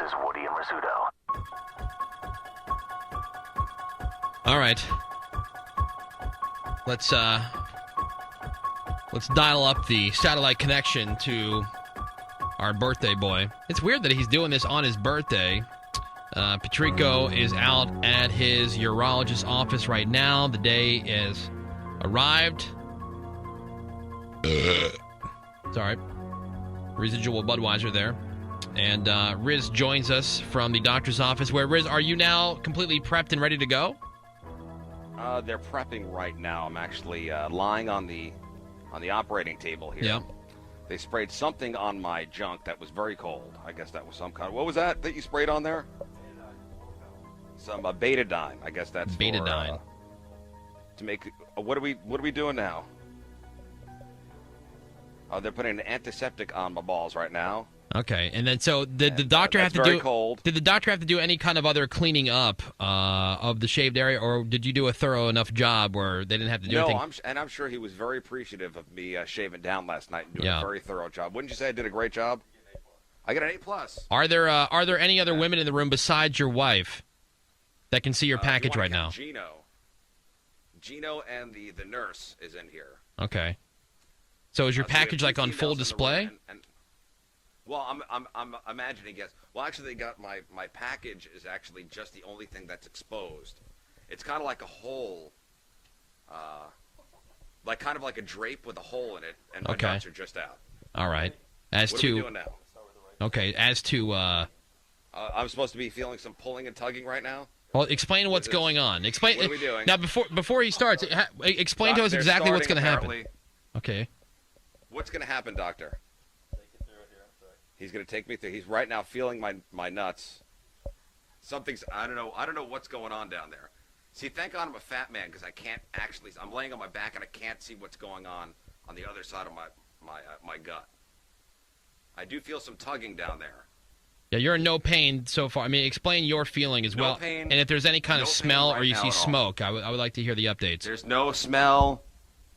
is Woody and Rizzuto. All right. Let's dial up the satellite connection to our birthday boy. It's weird that he's doing this on his birthday. Patrico is out at his urologist's office right now. The day is arrived. Sorry. Residual Budweiser there. And Riz joins us from the doctor's office. Where, Riz, are you now completely prepped and ready to go? They're prepping right now. I'm actually lying on the operating table here. Yeah. They sprayed something on my junk that was very cold. I guess that was some kind of... What was that you sprayed on there? Some betadine. I guess that's betadine. To make... What are we doing now? They're putting an antiseptic on my balls right now. Okay, and then so did the doctor have to do? Cold. Did the doctor have to do any kind of other cleaning up of the shaved area, or did you do a thorough enough job where they didn't have to do anything? No, I'm sure he was very appreciative of me shaving down last night and doing a very thorough job. Wouldn't you say I did a great job? I got an A+. Are there any other women in the room besides your wife that can see your package right now? Gino and the nurse is in here. Okay. So is your package like on full display? Well, I'm imagining, yes. Well, actually, they got my package is actually just the only thing that's exposed. It's kind of like a hole, like kind of like a drape with a hole in it, and my nuts are just out. All right. What are we doing now? Okay, as to... I'm supposed to be feeling some pulling and tugging right now? Well, explain what's going on. Explain. What are we doing? Now, before he starts, explain to us exactly what's going to happen. Okay. What's going to happen, doctor? He's going to take me through. He's right now feeling my nuts. I don't know what's going on down there. See, thank God I'm a fat man because I can't actually, I'm laying on my back and I can't see what's going on the other side of my gut. I do feel some tugging down there. Yeah, you're in no pain so far. I mean, explain your feeling as well. Pain, and if there's any kind of smell or you see smoke, I would like to hear the updates. There's no smell.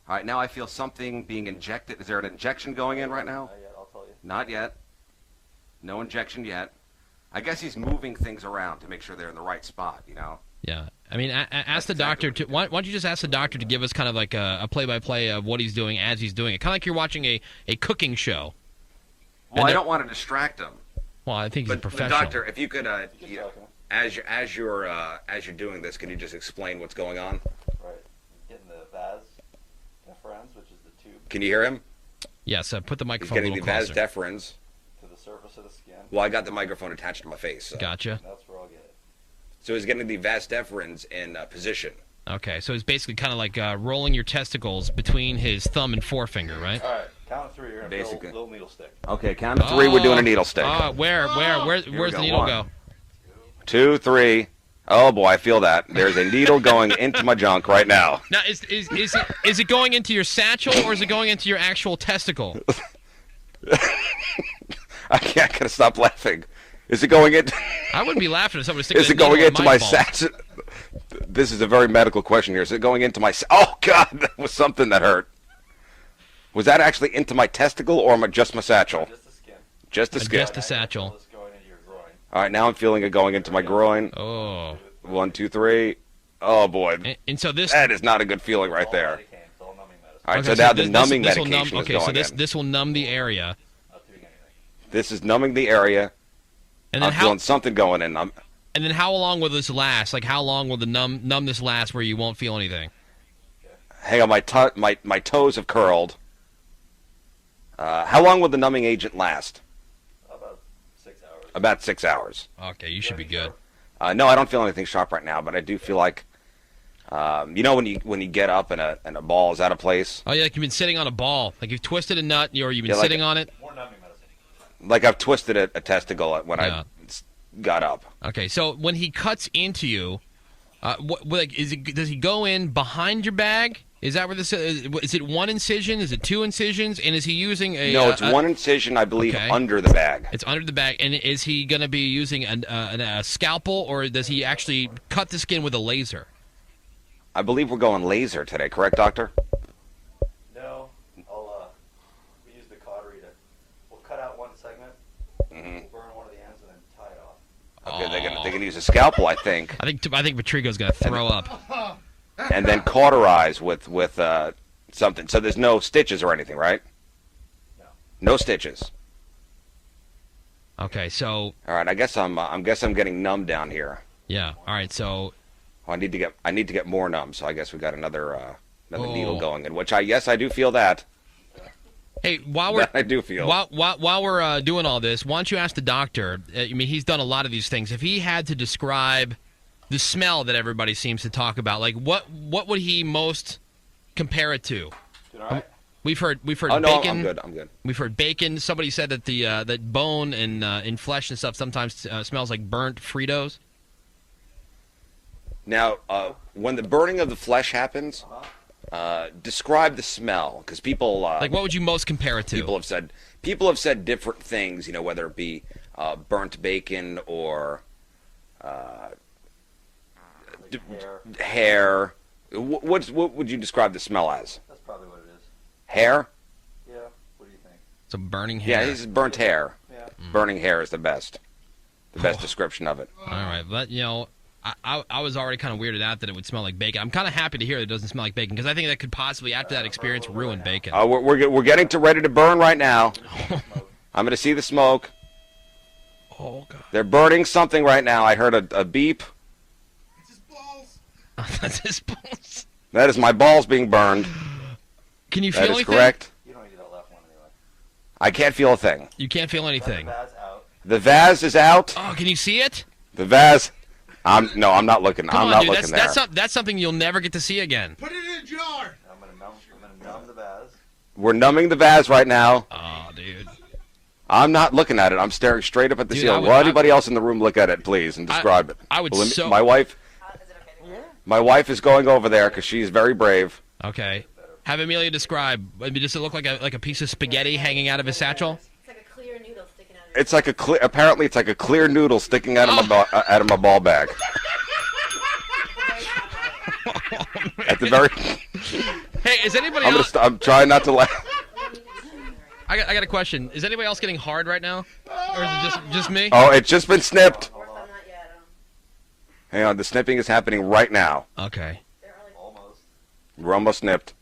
All right, now I feel something being injected. Is there an injection going in right now? Not yet, I'll tell you. Not yet. No injection yet. I guess he's moving things around to make sure they're in the right spot, you know? Yeah. I mean, ask the doctor to... Why don't you just ask the doctor to give us kind of like a play-by-play of what he's doing as he's doing it? Kind of like you're watching a cooking show. Well, I don't want to distract him. Well, I think he's a professional. But doctor, if you could, as you're doing this, can you just explain what's going on? Right. Getting the vas deferens, which is the tube. Can you hear him? Yes, put the microphone a little closer. He's getting the vas deferens. To the surface of the skin. Well, I got the microphone attached to my face. So. Gotcha. That's where I'll get it. So he's getting the vas deferens in position. Okay, so it's basically kind of like rolling your testicles between his thumb and forefinger, right? All right, count of three. You're going to feel a little needle stick. Okay, count of three. We're doing a needle stick. Where's the needle go? 2, 3. Oh boy, I feel that. There's a needle going into my junk right now. Now, is it going into your satchel or is it going into your actual testicle? I gotta stop laughing. Is it going into? I wouldn't be laughing if somebody sticking. Is it going into my satchel? This is a very medical question here. Is it going into my? Oh God, that was something that hurt. Was that actually into my testicle or just my satchel? Just the skin. Just the skin. Just the satchel. All right, now I'm feeling it going into my groin. Oh. 1, 2, 3. Oh boy. And so that is not a good feeling right there. All right, so now the numbing medication is going so in. this will numb the area. This is numbing the area. And then I'm feeling something going in. And then how long will this last? Like how long will the numbness last where you won't feel anything? Hang on, my toes have curled. How long will the numbing agent last? About 6 hours. About 6 hours. Okay, you should be good. No, I don't feel anything sharp right now, but I do feel like, you know, when you get up and a ball is out of place. Oh yeah, like you've been sitting on a ball, like you've twisted a nut, or you've been sitting on it. More numbing medicine. Like I've twisted a testicle when I got up. Okay, so when he cuts into you, does he go in behind your bag? Is that where this is it one incision? Is it two incisions? And is he using a... No, it's one incision, I believe, under the bag. It's under the bag. And is he going to be using a scalpel, or does he actually cut the skin with a laser? I believe we're going laser today, correct, doctor? No, we use the cautery we'll cut out one segment, we'll burn one of the ends, and then tie it off. They can use a scalpel, I think, I think Patrico's gonna throw up. and then cauterize with something. So there's no stitches or anything, right? No stitches. Okay, so All right. I guess I'm getting numb down here. yeah. All right, so Oh, I need to get more numb. So I guess we got another needle Oh. going in, which I do feel that. hey, while we're That I do feel. while we're doing all this, why don't you ask the doctor? I mean, he's done a lot of these things. If he had to describe the smell that everybody seems to talk about, like what would he most compare it to? Doing all right? We've heard Oh no, bacon. I'm good. We've heard bacon. Somebody said that the that bone and in flesh and stuff sometimes smells like burnt Fritos. Now, when the burning of the flesh happens, describe the smell, because people Like, what would you most compare it to? people have said different things. You know, whether it be burnt bacon or Hair. hair. What would you describe the smell as? That's probably what it is. Hair? Yeah. What do you think? Some burning hair. Yeah, it's burnt hair. Yeah. Burning hair is the best description of it. All right, but I was already kind of weirded out that it would smell like bacon. I'm kind of happy to hear that it doesn't smell like bacon because I think that could possibly, after that experience, ruin bacon. We're getting ready to burn right now. I'm going to see the smoke. Oh god, They're burning something right now. I heard a beep. It's his balls. that's his balls. That is my balls being burned. Can you That feel is anything? correct. You don't need that left one anyway. I can't feel a thing. You can't feel anything. That's out. The vase is out. Oh, can you see it? The vase. I'm not looking. Come I'm on, not dude. looking there. That's something you'll never get to see again. Put it in a jar. I'm gonna numb the vase. We're numbing the vase right now. Oh, dude. I'm not looking at it. I'm staring straight up at the Dude, ceiling. I would- Will anybody else in the room look at it, please, and describe it? I would Well, let me- so- My wife. My wife is going over there because she's very brave. Okay. Have Amelia describe. I mean, does it look like a piece of spaghetti hanging out of his satchel? It's like a clear noodle sticking out of It's like apparently it's like a clear noodle sticking out of out of my ball bag. At the very. Hey, is anybody else? I'm trying not to laugh. I got a question. Is anybody else getting hard right now, or is it just me? Oh, it's just been snipped. Or if I'm not yet, Hang on, the snipping is happening right now. Okay. they're early. Almost. We're almost snipped.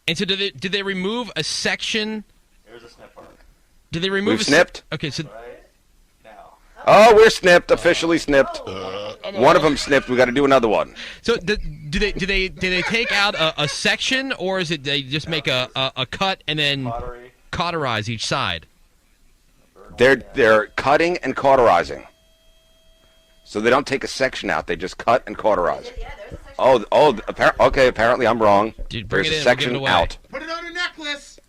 And so did they remove a section? Here's a snip part. Did they remove? We've snipped. Okay, so Right now. Oh, we're snipped. Officially snipped. One of them snipped. We got to do another one. so do they take out a section, or is it they just make a cut and then Pottery. cauterize each side? They're cutting and cauterizing. So they don't take a section out. They just cut and cauterize. Yeah, there's a section. Okay. Apparently I'm wrong. Dude, bring There's it a in. section We'll give it away. out. Put it on a necklace.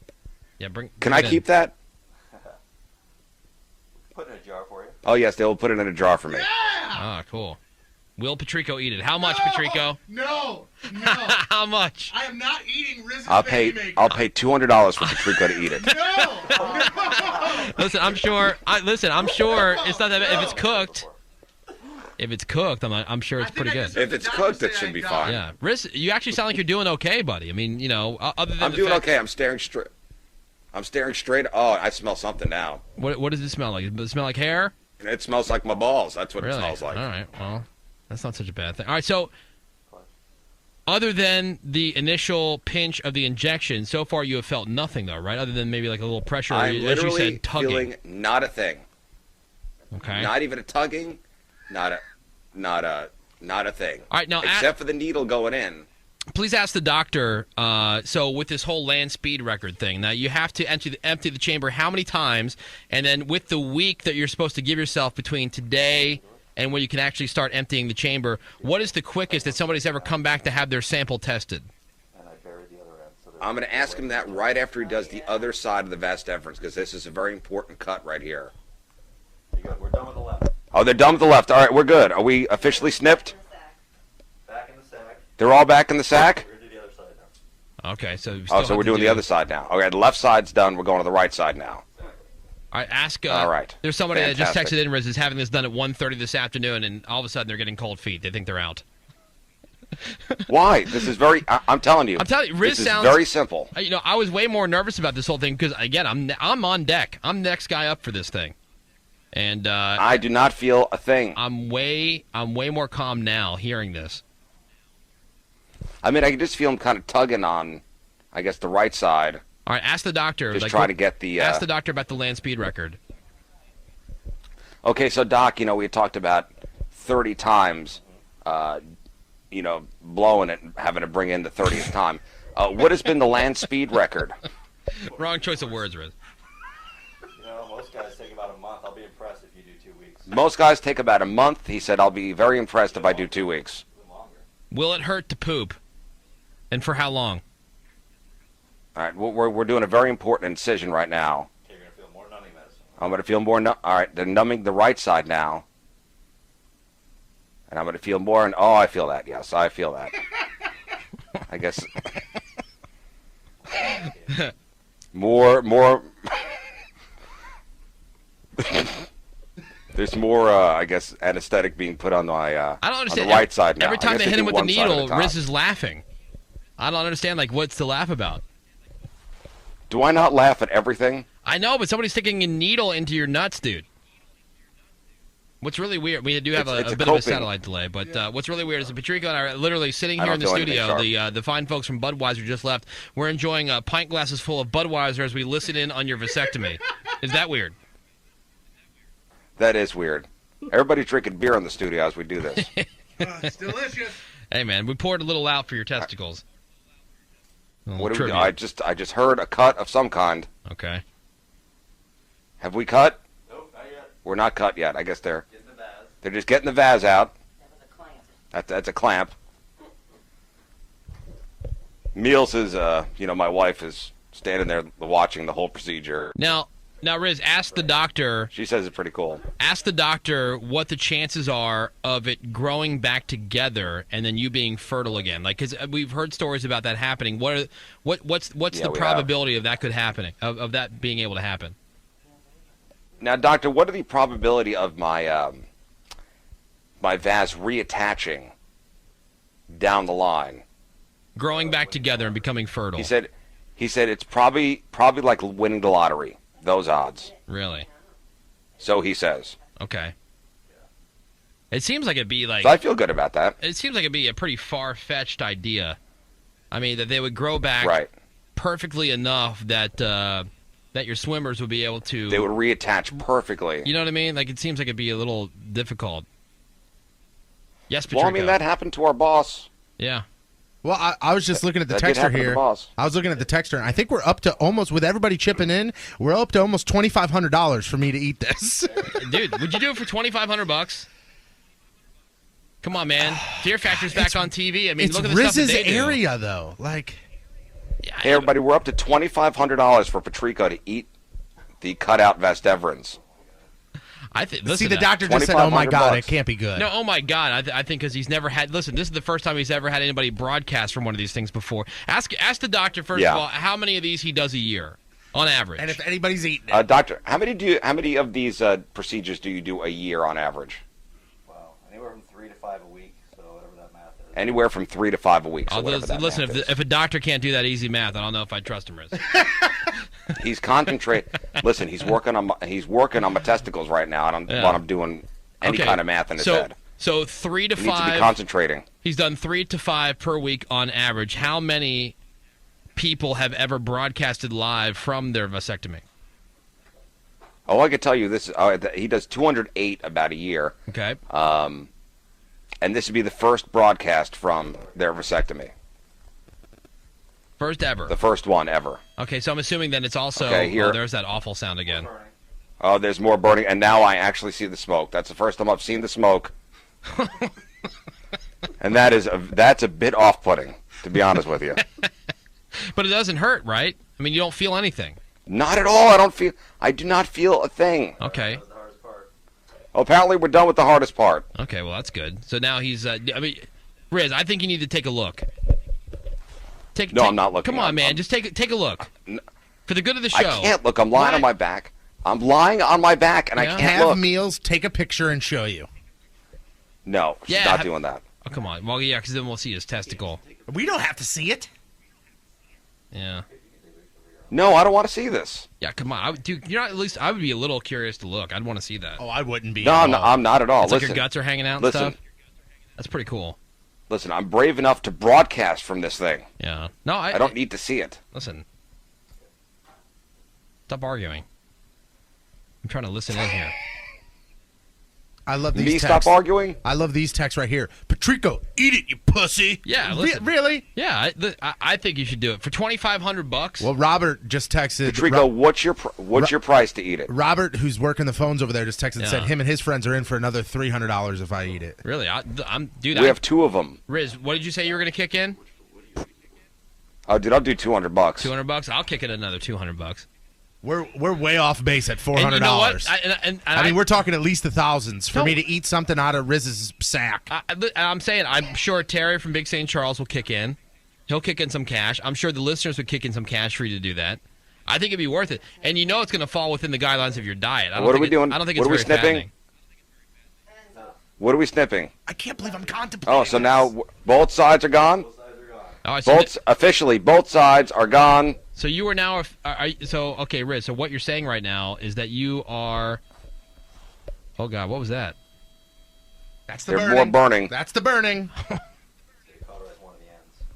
Yeah, bring. Can bring I it in. keep that? Put it in a jar for you. Oh yes, they will put it in a jar for me. Yeah. Ah, cool. Will Patrico eat it? How much, Patrico? No. How much? I am not eating Riz's I'll baby pay maker. $200 for Patrico to eat it. No. Listen, I'm sure. I'm sure it's not that bad. If it's cooked. If it's cooked, I'm sure it's I think pretty I good. just- If it's cooked, it should be fine. Yeah, Riz, you actually sound like you're doing okay, buddy. I mean, other than I'm the doing fact, okay. I'm staring straight. Oh, I smell something now. What does it smell like? Does it smell like hair? It smells like my balls. That's what Really? it smells like. All right. Well, that's not such a bad thing. All right. So, other than the initial pinch of the injection, so far you have felt nothing, though, right? Other than maybe like a little pressure, or I'm as you literally said, tugging. feeling not a thing. Okay. Not even a tugging. Not a thing. All right. Now, Except for the needle going in. please ask the doctor. So with this whole land speed record thing, now you have to empty the chamber how many times, and then with the week that you're supposed to give yourself between today and when you can actually start emptying the chamber, what is the quickest that somebody's ever come back to have their sample tested? And I buried the other end. So I'm going to ask him that right after he does the other side of the vas deferens, because this is a very important cut right here. you go. We're done with the left. Oh, they're done with the left. All right, we're good. Are we officially snipped? Back in the sack. They're all back in the sack? We're gonna do the other side now. Okay. So we still Oh, have so we're to doing do- the other side now. Okay, the left side's done. We're going to the right side now. All right. Ask. All right. There's somebody that just Fantastic. texted in. Riz is having this done at 1:30 this afternoon, and all of a sudden they're getting cold feet. They think they're out. Why? This is very. I'm telling you. I'm telling you, Riz this is sounds very simple. I was way more nervous about this whole thing because again, I'm on deck. I'm the next guy up for this thing. And I do not feel a thing. I'm way more calm now hearing this. I mean, I can just feel him kind of tugging on, I guess, the right side. All right, ask the doctor. Just trying to get the... ask the doctor about the land speed record. Okay, so Doc, we had talked about 30 times, blowing it and having to bring in the 30th time. What has been the land speed record? Wrong choice of words, Riz. Most guys take about a month. I'll be impressed if you do 2 weeks. Most guys take about a month. He said, I'll be very impressed if I do 2 weeks. Longer. Will it hurt to poop? And for how long? All right, we're doing a very important incision right now. Okay, you're going to feel more numbing medicine. I'm going to feel more... All right, they're numbing the right side now. And I'm going to feel more... I feel that. Yes, I feel that. I guess... more... There's more, I guess, anesthetic being put on my I don't understand. on the right side now. Every time I guess they hit him with the one side at a needle, time. Riz is laughing. I don't understand, what's to laugh about? Do I not laugh at everything? I know, but somebody's sticking a needle into your nuts, dude. What's really weird, we do have It's a a bit of a coping. satellite delay, but what's really weird is that Patrico and I are literally sitting here in the feel anything studio. sharp. The fine folks from Budweiser just left. We're enjoying pint glasses full of Budweiser as we listen in on your vasectomy. Is that weird? That is weird. Everybody's drinking beer in the studio as we do this. It's delicious. Hey, man, we poured a little out for your testicles. A little What do we do? tribute. I just heard a cut of some kind. Okay. Have we cut? Nope, not yet. We're not cut yet. I guess they're Get in the vase. just getting the vase out. That was a clamp. That's a clamp. Meals is, my wife is standing there watching the whole procedure. Now, Riz, ask the doctor. She says it's pretty cool. Ask the doctor what the chances are of it growing back together and then you being fertile again. Because we've heard stories about that happening. What's the we probability of that of that being able to happen? Now, doctor, what are the probability of my my vase reattaching down the line? Growing back together and becoming fertile. He said it's probably like winning the lottery. Those odds. Really? So he says. Okay. It seems like it'd be like. So I feel good about that. It seems like it'd be a pretty far-fetched idea. I mean, that they would grow back Right. perfectly enough that that your swimmers would be able to. They would reattach perfectly. You know what I mean? It seems like it'd be a little difficult. Yes, Patrico. Well, I mean, that happened to our boss. Yeah. Well, I was just looking at the That did texter happen to the here. boss. I was looking at the texter, and I think we're up to almost, with everybody chipping in, we're up to almost $2,500 for me to eat this. Dude, would you do it for $2,500? Come on, man. Fear Factor's back on TV. I mean, It's look at the stuff that Riz's they do. area, though. Yeah, Hey, everybody, we're up to $2,500 for Patrico to eat the cutout Vasteverins. listen, See, the doctor just said, oh, my God, $2,500. it can't be good. No, oh my God! I think because he's never had. Listen, this is the first time he's ever had anybody broadcast from one of these things before. Ask the doctor first Yeah. of all how many of these he does a year, on average. And if anybody's eating it. Doctor, how many of these procedures do you do a year on average? Wow. Anywhere from 3 to 5 a week, so whatever that math is. Anywhere from 3 to 5 a week. So whatever that listen, math is. if a doctor can't do that easy math, I don't know if I trust him, Riz. He's concentrating. Listen, he's working on my testicles right now. While I'm doing any kind of math in his head. So 3 to He needs to be 5. concentrating. He's done 3 to 5 per week on average. How many people have ever broadcasted live from their vasectomy? Oh, I could tell you this. He does 208 about a year, Okay. and this would be the first broadcast from their vasectomy, First ever. the first one ever. Okay, so I'm assuming that it's also. Okay, here- Oh, there's that awful sound again. Burning. Oh, there's more burning, and now I actually see the smoke. That's the first time I've seen the smoke, and that's a bit off-putting, to be honest with you. But it doesn't hurt, right? I mean, you don't feel anything. Not at all. I do not feel a thing. Okay. That was the hardest part. Oh, apparently, we're done with the hardest part. Okay, well, that's good. So now he's. I mean, Riz, I think you need to take a look. No, I'm not looking. Come on, man. Just take a look. For the good of the show. I can't look. I'm lying on my back. I'm lying on my back, and I can't Have look. meals, take a picture, and show you. No, she's Yeah, not doing that. Oh, come on. Well, yeah, because then we'll see his testicle. We don't have to see it. Yeah. No, I don't want to see this. Yeah, come on, dude. You're not at least. I would be a little curious to look. I'd want to see that. Oh, I wouldn't be. No, I'm not at all. It's like your guts are hanging out and listen. stuff. That's pretty cool. Listen, I'm brave enough to broadcast from this thing. Yeah. No, I don't need to see it. Listen. Stop arguing. I'm trying to listen in here. I love these Me texts. stop arguing? I love these texts right here. Patrico, eat it, you pussy. Yeah, listen. Really? Yeah, I think you should do it for $2,500. Well, Robert just texted. Patrico, what's your price to eat it? Robert, who's working the phones over there, just texted and Yeah. said him and his friends are in for another $300 if I eat it. Really? Dude. We have 2 of them. Riz, what did you say you were going to kick in? Oh, dude, I'll do $200. $200. I'll kick in another $200. We're way off base at $400. And you know what? I mean, we're talking at least the thousands for No. me to eat something out of Riz's sack. I'm saying, I'm sure Terry from Big St. Charles will kick in. He'll kick in some cash. I'm sure the listeners would kick in some cash for you to do that. I think it'd be worth it. And you know it's going to fall within the guidelines of your diet. What are we doing? I don't think What it's are we very snipping? fattening. What are we snipping? I can't believe I'm contemplating. Oh, so now both sides are gone? Oh, I see. Officially, both sides are gone. So you are now, okay, Riz, so what you're saying right now is that you are, oh God, what was that? That's the They're burning. more burning. That's the burning.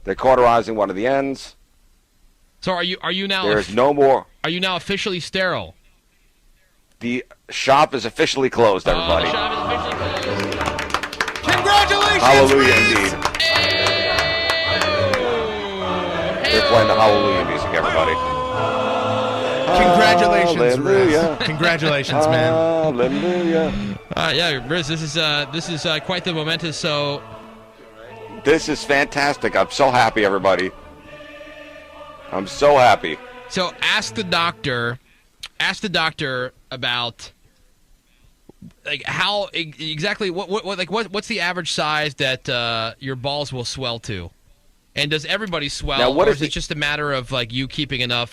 They're cauterizing one of the ends. So are you now, There's no more. are you now officially sterile? The shop is officially closed, everybody. The shop is officially closed. Congratulations, Hallelujah, Riz! indeed. They're playing the Hallelujah music, everybody. Congratulations, Hallelujah. Riz. Congratulations, man. Hallelujah. Yeah, Riz, this is quite the momentous, so This is fantastic. I'm so happy, everybody. I'm so happy. So ask the doctor about like how exactly what's the average size that your balls will swell to, and does everybody swell, Now, what or is is it the- just a matter of like you keeping enough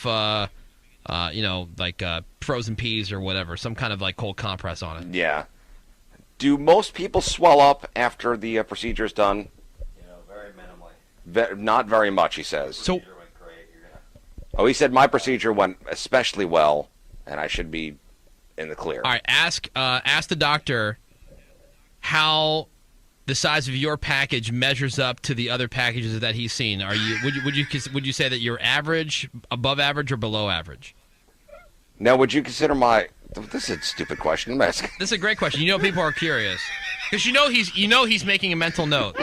frozen peas or whatever, some kind of like cold compress on it? Yeah. Do most people swell up after the procedure is done? Very minimally. Not very much, he says. So Procedure went great. You're gonna. Oh, he said my procedure went especially well, and I should be in the clear. all right, ask the doctor how the size of your package measures up to the other packages that he's seen. Would you say that you're average, above average, or below average? Now, would you consider my... This is a stupid question. I'm asking. This is a great question. You know people are curious because he's making a mental note.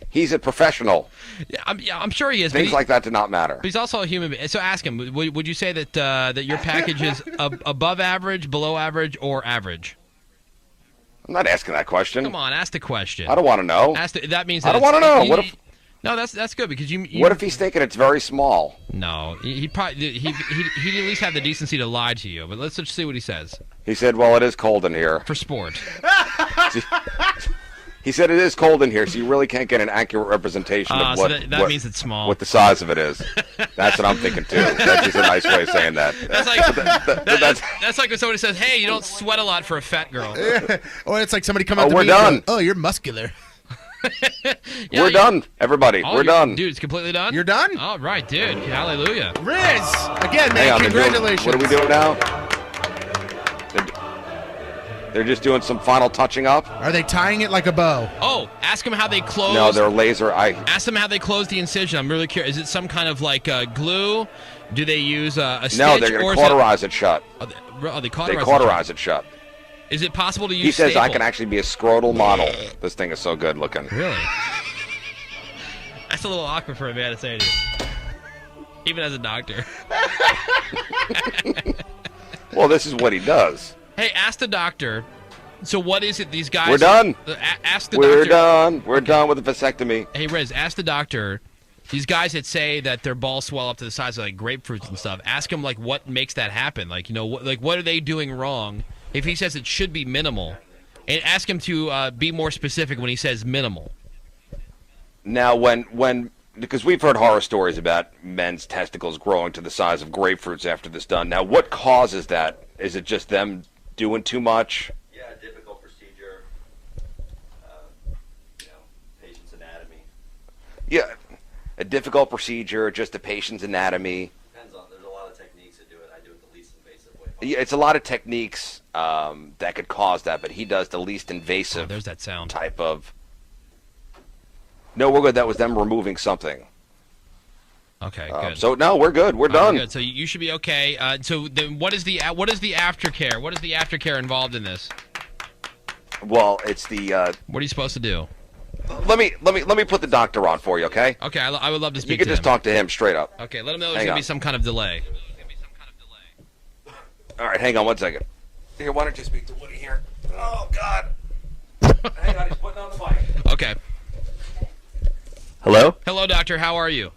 He's a professional. Yeah, I'm sure he is. Things like that do not matter. But he's also a human being. So ask him. Would you say that your package is above average, below average, or average? I'm not asking that question. Come on, ask the question. I don't want to know. That means I don't that want to know. you- What if... No, that's good because you. What if he's thinking it's very small? No, he probably he'd at least have the decency to lie to you. But let's just see what he says He said, well, it is cold in here. for sport. He said it is cold in here, so you really can't get an accurate representation of So what, that means it's small. what the size of it is. That's what I'm thinking, too. That's just a nice way of saying that. That's like That's- that's like when somebody says, "Hey, you don't sweat a lot for a fat girl." Or it's like somebody come up to we're me and done. go, oh, you're muscular. Yeah, We're done, everybody. Oh, We're you're- done. dude. It's completely done. You're done? All right, dude. Hallelujah. Riz! Again, man, Hang on, congratulations. what are we doing now? They're just doing some final touching up? Are they tying it like a bow? Oh, ask them how they close. No, they're laser. Ask them how they close the incision. I'm really curious. Is it some kind of like glue? Do they use a stitch? No, they're going to cauterize it shut. They cauterize, They cauterize it shut. Is it possible to use He says I staple? can actually be a scrotal model. This thing is so good looking. Really? That's a little awkward for a man to say to you. Even as a doctor. Well, this is what he does. Hey, ask the doctor. So what is it these guys... We're done. Ask the We're doctor. done. We're done with the vasectomy. Hey, Riz, ask the doctor. These guys that say that their balls swell up to the size of like grapefruits and stuff, ask him like what makes that happen. Like, you know, what are they doing wrong? If he says it should be minimal, and ask him to be more specific when he says minimal. Now, when because we've heard horror stories about men's testicles growing to the size of grapefruits after this done. Now, what causes that? Is it just them doing too much? Yeah, difficult procedure. Patient's anatomy. Yeah, a difficult procedure, just the patient's anatomy. Depends on. There's a lot of techniques to do it. I do it the least invasive way. Yeah, it's a lot of techniques that could cause that, but he does the least invasive There's that sound. type of. No, we're good. That was them removing something. Okay, good. So no, we're good. We're done. Good. So you should be okay. So then, what is the aftercare? What is the aftercare involved in this? Well, it's the. What are you supposed to do? Let me put the doctor on for you, okay? Okay, I would love to speak You can to just him. talk to him straight up. Okay, let him know there's Hang going to on. be some kind of delay. All right, hang on 1 second. Here, why don't you speak to Woody here? Oh God. Hang on, he's putting on the mic. Okay. Hello? Hello, doctor. How are you?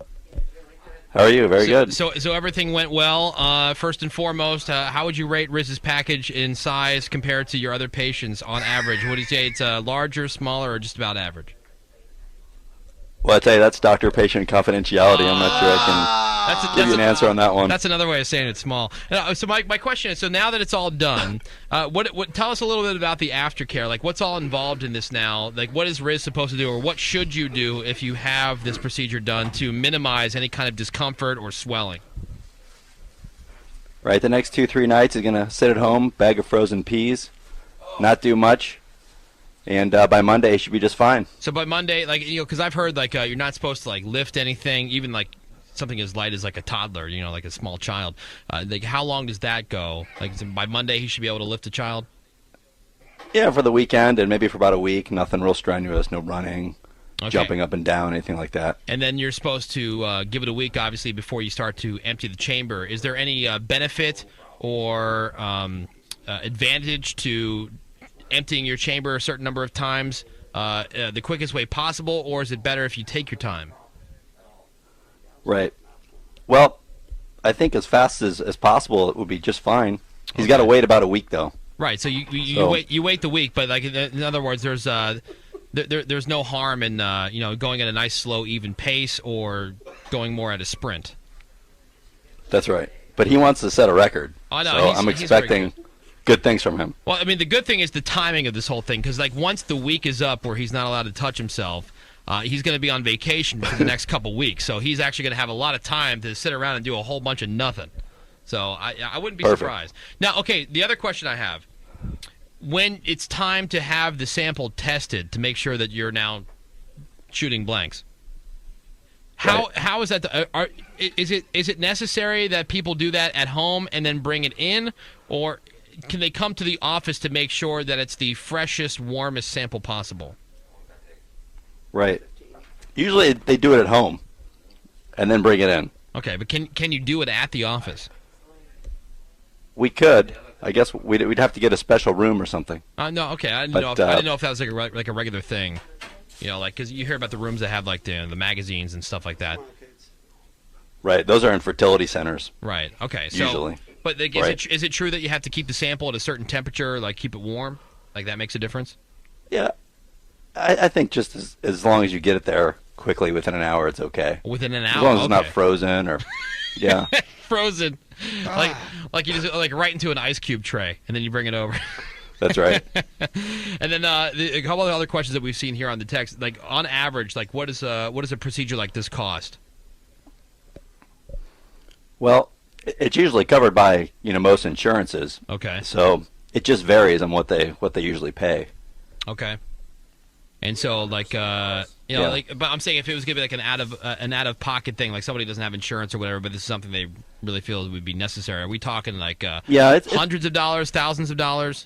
How are you? Very good. So everything went well. First and foremost, how would you rate Riz's package in size compared to your other patients on average? Would you say it's larger, smaller, or just about average? Well, I tell you, that's doctor-patient confidentiality. I'm not sure I can give you an answer on that one. That's another way of saying it's small. So my question is, so now that it's all done, what tell us a little bit about the aftercare. Like, what's all involved in this now? Like, what is Riz supposed to do, or what should you do if you have this procedure done to minimize any kind of discomfort or swelling? Right, the next 2-3 nights he's going to sit at home, bag of frozen peas, not do much, and by Monday he should be just fine. So by Monday, like, because I've heard like you're not supposed to like lift anything, even like something as light as like a toddler, like a small child. Like, how long does that go? Like, by Monday he should be able to lift a child? Yeah, for the weekend and maybe for about a week. Nothing real strenuous, no running, jumping up and down, anything like that. And then you're supposed to give it a week, obviously, before you start to empty the chamber. Is there any benefit or advantage to emptying your chamber a certain number of times the quickest way possible, or is it better if you take your time? Right. Well, I think as fast as possible it would be just fine. He's got to wait about a week, though. Right. So you wait the week, but like in other words, there's no harm in going at a nice, slow, even pace or going more at a sprint. That's right. But he wants to set a record. I know. So I'm expecting good things from him. Well, I mean, the good thing is the timing of this whole thing, because like once the week is up where he's not allowed to touch himself, he's going to be on vacation for the next couple weeks. So he's actually going to have a lot of time to sit around and do a whole bunch of nothing. So I wouldn't be surprised. Now, okay, the other question I have, when it's time to have the sample tested to make sure that you're now shooting blanks, how is that? Is it necessary that people do that at home and then bring it in, or can they come to the office to make sure that it's the freshest, warmest sample possible? Right. Usually they do it at home and then bring it in. Okay, but can you do it at the office? We could. I guess we'd have to get a special room or something. No, okay. I didn't know if that was like a regular thing. Like, because you hear about the rooms that have like the magazines and stuff like that. Right. Those are in fertility centers. Right. Okay. So, usually. But is it true that you have to keep the sample at a certain temperature, like keep it warm? Like that makes a difference? Yeah. I think just as long as you get it there quickly within an hour, it's okay. Within an hour? As long as it's not frozen or, yeah. Frozen. Like you just like right into an ice cube tray, and then you bring it over. That's right. And then a couple of other questions that we've seen here on the text, like on average, like what does a procedure like this cost? Well, it's usually covered by most insurances. Okay. So it just varies on what they usually pay. Okay. And so like but I'm saying if it was gonna be like an out of pocket thing, like somebody doesn't have insurance or whatever, but this is something they really feel would be necessary. Are we talking like it's hundreds of dollars, thousands of dollars?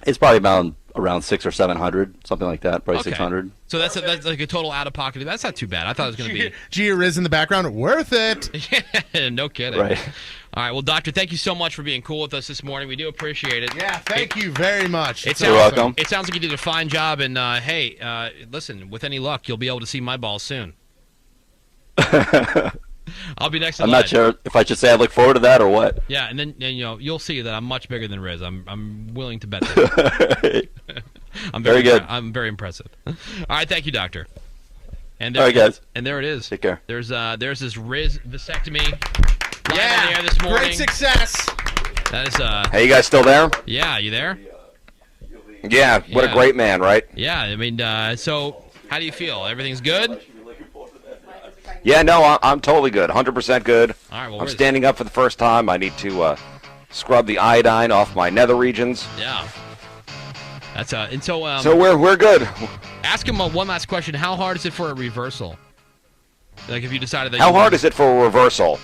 It's probably about around $600 or $700, something like that. Probably $600. So that's like a total out of pocket. That's not too bad. I thought it was going to be Gia Riz in the background. Worth it. Yeah, no kidding. Right. All right. Well, doctor, thank you so much for being cool with us this morning. We do appreciate it. Yeah, thank you very much. You're welcome. It sounds like you did a fine job. And hey, listen, with any luck, you'll be able to see my balls soon. I'll be next in I'm line. not sure if I should say I look forward to that or what. Yeah, and then you'll see that I'm much bigger than Riz. I'm willing to bet that. I'm very good. I'm very impressive. All right, thank you, doctor. And all right, guys. And there it is. Take care. There's this Riz vasectomy live on the air this morning. Great success. That is Hey, you guys still there? Yeah, you there? Yeah. What a great man, right? Yeah, I mean, so how do you feel? Everything's good? Yeah, no, I'm totally good. 100% good. All right, well, I'm Riz. standing up for the first time. I need to scrub the iodine off my nether regions. Yeah. That's and so. So we're good. Ask him one last question. How hard is it for a reversal? Like if you decided that. How hard is it for a reversal?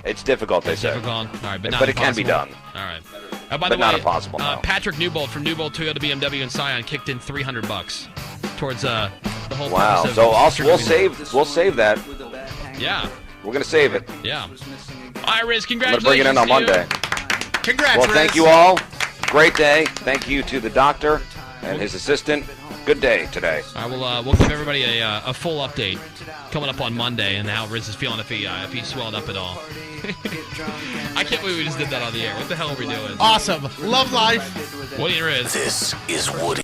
It's difficult, they say. Difficult. All right, but not But it can be impossible. done. All right. By But the way, not impossible, no. Patrick Newbold from Newbold Toyota BMW in Scion kicked in $300 towards the whole. Wow. purpose of So Patrick we'll Newbold. save that. Yeah. We're gonna save it. Yeah. All right, Riz. I'm gonna Congratulations. bring it in on to you. Monday. Congrats, Well, Riz. thank you all. Great day. Thank you to the doctor and his assistant. Good day today. All right, we'll give everybody a full update coming up on Monday and how Riz is feeling if he swelled up at all. I can't believe we just did that on the air. What the hell are we doing? Awesome. Love life. Woody and Riz. This is Woody.